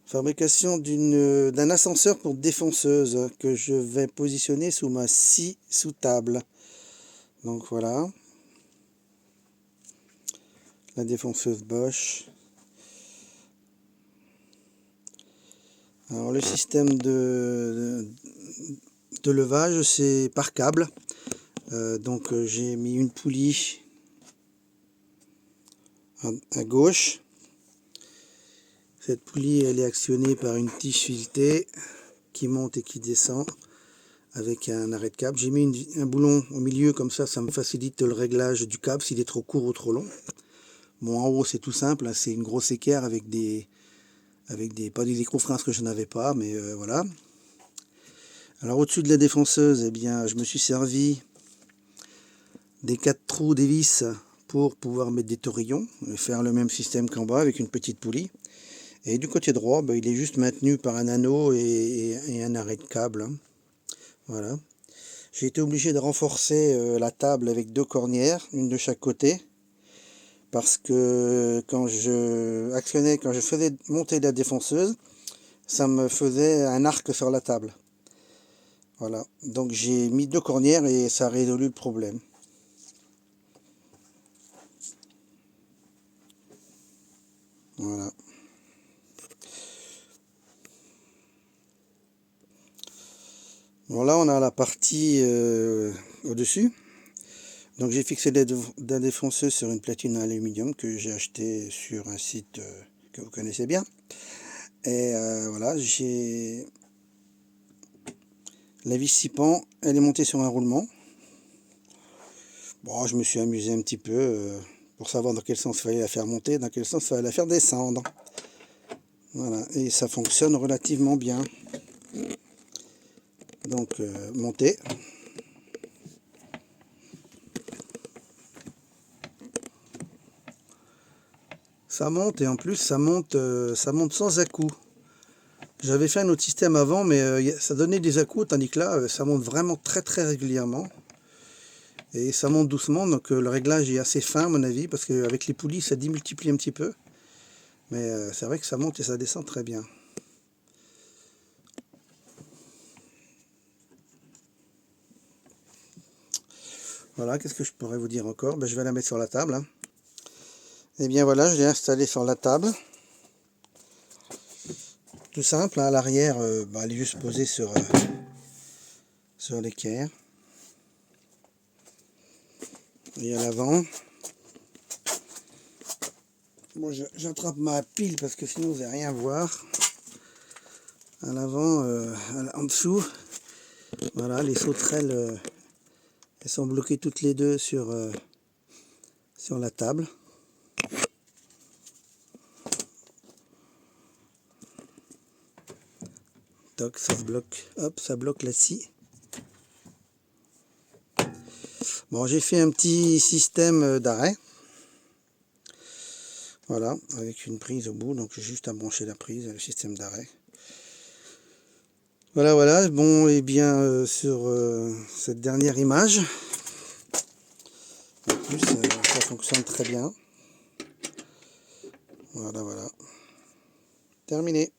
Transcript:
Fabrication d'un ascenseur pour défonceuse que je vais positionner sous ma scie sous table. Donc voilà. La défonceuse Bosch. Alors le système de levage, c'est par câble. Donc j'ai mis une poulie à gauche. Cette poulie, elle est actionnée par une tige filetée qui monte et qui descend avec un arrêt de câble. J'ai mis un boulon au milieu, comme ça me facilite le réglage du câble s'il est trop court ou trop long. Bon, en haut, c'est tout simple, hein, c'est une grosse équerre avec pas des écrofrinces que je n'avais pas, mais voilà. Alors au-dessus de la défonceuse, eh bien, je me suis servi des 4 trous des vis pour pouvoir mettre des torillons et faire le même système qu'en bas avec une petite poulie. Et du côté droit, il est juste maintenu par un anneau et un arrêt de câble. Hein. Voilà. J'ai été obligé de renforcer la table avec 2 cornières, une de chaque côté, parce que quand je faisais monter la défonceuse, ça me faisait un arc sur la table. Voilà. Donc j'ai mis 2 cornières et ça a résolu le problème. Voilà. Bon, là on a la partie au-dessus. Donc j'ai fixé la défonceuse sur une platine en aluminium que j'ai acheté sur un site que vous connaissez bien. Et voilà, j'ai la vis 6 pans, elle est montée sur un roulement. Bon, je me suis amusé un petit peu pour savoir dans quel sens il fallait la faire monter, dans quel sens il fallait la faire descendre. Voilà, et ça fonctionne relativement bien. Donc monter. Ça monte et en plus ça monte sans à-coups. J'avais fait un autre système avant, mais ça donnait des à-coups, tandis que là ça monte vraiment très très régulièrement. Et ça monte doucement, donc le réglage est assez fin à mon avis, parce qu'avec les poulies ça démultiplie un petit peu. Mais c'est vrai que ça monte et ça descend très bien. Voilà, qu'est-ce que je pourrais vous dire encore? Je vais la mettre sur la table. Hein. Et bien voilà, je l'ai installée sur la table. Tout simple, hein, à l'arrière, elle est juste posée sur l'équerre. Et à l'avant, bon, j'attrape ma pile parce que sinon vous n'allez rien voir. À l'avant, en dessous, voilà, les sauterelles, elles sont bloquées toutes les deux sur la table. Toc, ça se bloque, hop, ça bloque la scie. Bon, j'ai fait un petit système d'arrêt. Voilà, avec une prise au bout, donc j'ai juste à brancher la prise, le système d'arrêt. Voilà, voilà, bon, et bien sur cette dernière image, en plus ça fonctionne très bien. Voilà, voilà. Terminé.